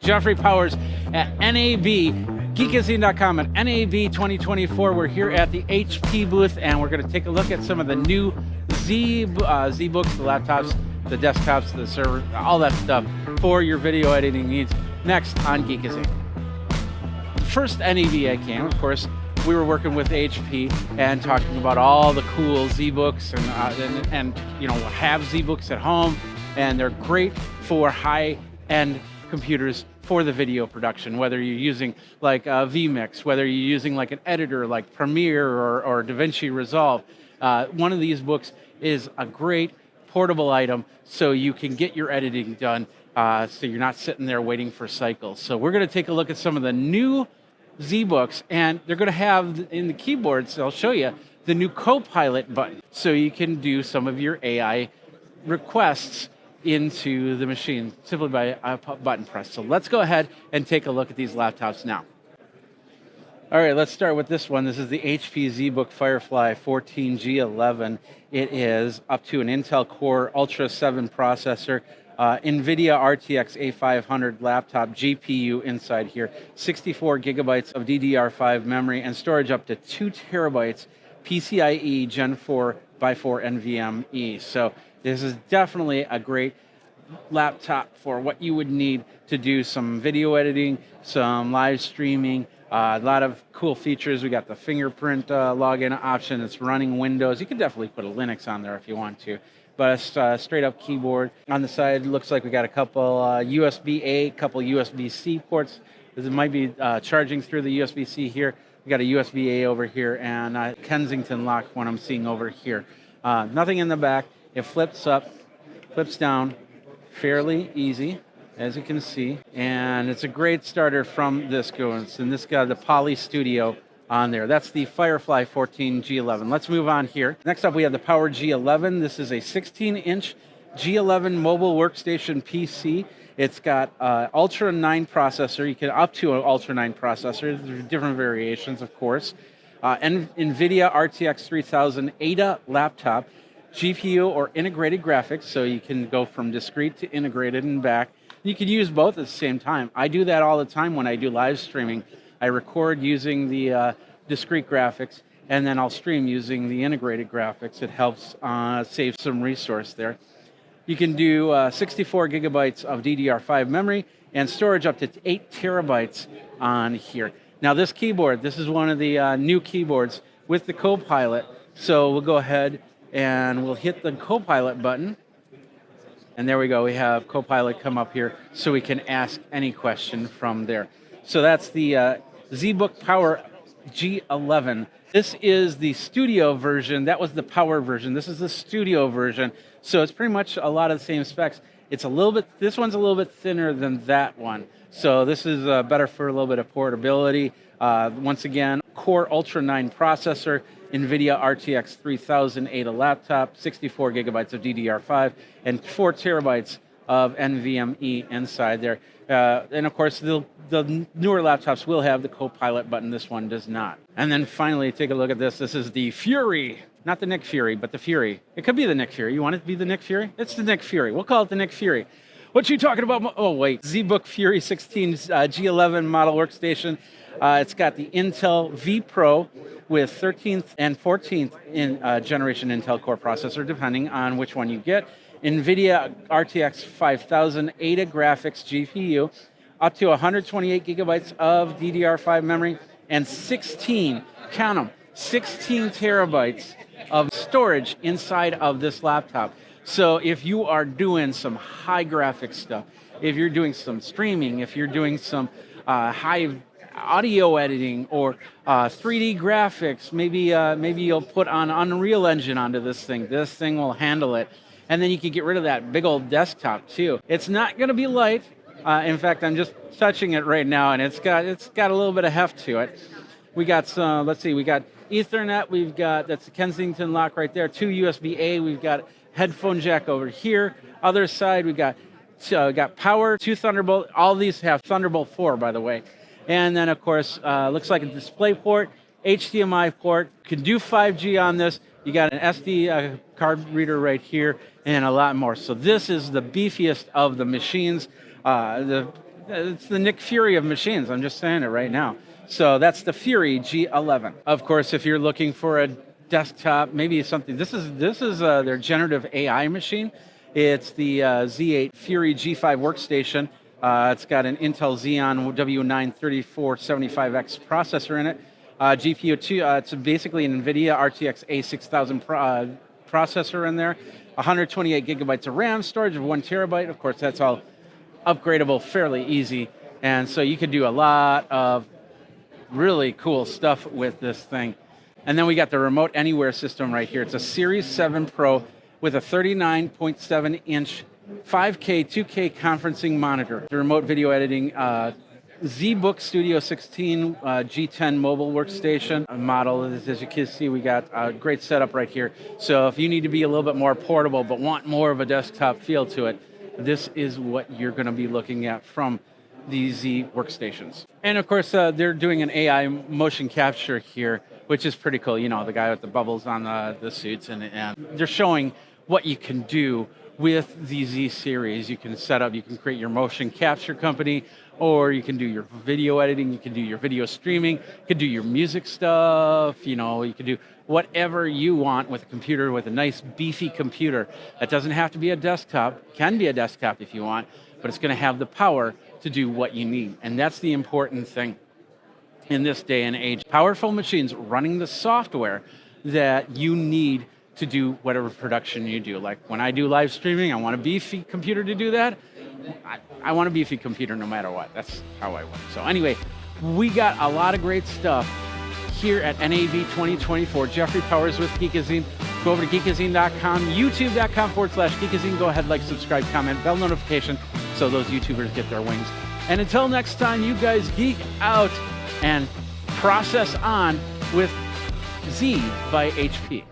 Jeffrey Powers at NAB, Geekazine.com at NAB 2024. We're here at the HP booth, and we're going to take a look at some of the new ZBooks, the laptops, the desktops, the server, all that stuff for your video editing needs next on Geekazine. First NAB I came, of course, we were working with HP and talking about all the cool ZBooks and you know, have ZBooks at home, and they're great for high-end computers for the video production, whether you're using like vMix, whether you're using like an editor like Premiere or DaVinci Resolve. One of these books is a great portable item so you can get your editing done, so you're not sitting there waiting for cycles. So we're going to take a look at some of the new ZBooks, and they're going to have in the keyboards, I'll show you, the new CoPilot button, so you can do some of your AI requests into the machine simply by a button press. So let's go ahead and take a look at these laptops now. All right, let's start with this one. This is the HP ZBook Firefly 14 G11. It is up to an Intel Core Ultra 7 processor, NVIDIA RTX A500 laptop GPU inside here, 64 gigabytes of DDR5 memory, and storage up to 2 terabytes PCIe Gen 4 by 4 NVMe. So this is definitely a great laptop for what you would need to do some video editing, some live streaming, a lot of cool features. We got the fingerprint login option. It's running Windows. You could definitely put a Linux on there if you want to. But a straight up keyboard. On the side, looks like we got a couple USB-A, couple USB-C ports. This might be charging through the USB-C here. We got a USB-A over here, and a Kensington lock one I'm seeing over here. Nothing in the back. It flips up, flips down, fairly easy, as you can see. And it's a great starter from this goes. And this got the Poly Studio on there. That's the Firefly 14 G11. Let's move on here. Next up, we have the Power G11. This is a 16-inch G11 mobile workstation PC. It's got Ultra 9 processor. You can up to an Ultra 9 processor. There's different variations, of course. NVIDIA RTX 3000 Ada laptop, GPU or integrated graphics, so you can go from discrete to integrated and back. You can use both at the same time. I do that all the time when I do live streaming. I record using the discrete graphics, and then I'll stream using the integrated graphics. It helps save some resource there. You can do 64 gigabytes of DDR5 memory and storage up to 8 terabytes on here. Now this keyboard, this is one of the new keyboards with the CoPilot. So we'll go ahead and we'll hit the CoPilot button. And there we go, we have CoPilot come up here so we can ask any question from there. So that's the ZBook Power G11. This is the studio version. That was the power version. This is the studio version. So it's pretty much a lot of the same specs. It's a little bit, this one's a little bit thinner than that one. So this is better for a little bit of portability. Once again, Core Ultra 9 processor, NVIDIA RTX 3000 Ada laptop, 64 gigabytes of DDR5, and 4 terabytes of NVMe inside there. And of course, the newer laptops will have the CoPilot button. This one does not. And then finally, take a look at this. This is the Fury. Not the Nick Fury, but the Fury. It could be the Nick Fury. You want it to be the Nick Fury? It's the Nick Fury. We'll call it the Nick Fury. What you talking about? Oh, wait. ZBook Fury 16 G11 model workstation. It's got the Intel V Pro with 13th and 14th generation Intel Core processor, depending on which one you get. NVIDIA RTX 5000 Ada graphics GPU, up to 128 gigabytes of DDR5 memory, and 16, count them, 16 terabytes of storage inside of this laptop. So if you are doing some high graphics stuff, if you're doing some streaming, if you're doing some high audio editing or 3D graphics, maybe you'll put on Unreal Engine onto this thing. This thing will handle it. And then you can get rid of that big old desktop too. It's not going to be light. In fact, I'm just touching it right now, and it's got a little bit of heft to it. We got some, let's see, we got Ethernet. We've got, that's the Kensington lock right there. 2 USB-A. We've got headphone jack over here. Other side, we got power, 2 Thunderbolt. All these have Thunderbolt 4, by the way. And then, of course, looks like a display port, HDMI port. Can do 5G on this. You got an SD card reader right here and a lot more. So this is the beefiest of the machines. The It's the Nick Fury of machines. I'm just saying it right now. So that's the Fury G11. Of course, if you're looking for a desktop, maybe something. This is their generative AI machine. It's the Z8 Fury G5 Workstation. It's got an Intel Xeon W9-3475X processor in it. GPU 2. It's basically an NVIDIA RTX A6000 processor in there. 128 gigabytes of RAM, storage of 1 terabyte. Of course, that's all upgradable fairly easy. And so you could do a lot of really cool stuff with this thing. And then we got the remote anywhere system right here. It's a Series 7 Pro with a 39.7 inch 5K, 2K conferencing monitor. The remote video editing ZBook Studio 16 G10 mobile workstation model. As you can see, we got a great setup right here. So if you need to be a little bit more portable but want more of a desktop feel to it, this is what you're going to be looking at from the Z workstations. And of course, they're doing an AI motion capture here, which is pretty cool. You know, the guy with the bubbles on the suits, and they're showing what you can do with the Z series. You can set up, you can create your motion capture company, or you can do your video editing, you can do your video streaming, you can do your music stuff, you know, you can do whatever you want with a computer, with a nice beefy computer. That doesn't have to be a desktop, can be a desktop if you want, but it's gonna have the power to do what you need. And that's the important thing in this day and age. Powerful machines running the software that you need to do whatever production you do. Like when I do live streaming, I want a beefy computer to do that. I want a beefy computer no matter what. That's how I work. So anyway, we got a lot of great stuff here at NAB 2024. Jeffrey Powers with Geekazine. Go over to geekazine.com, youtube.com/Geekazine. Go ahead, like, subscribe, comment, bell notification so those YouTubers get their wings. And until next time, you guys geek out and process on with Z by HP.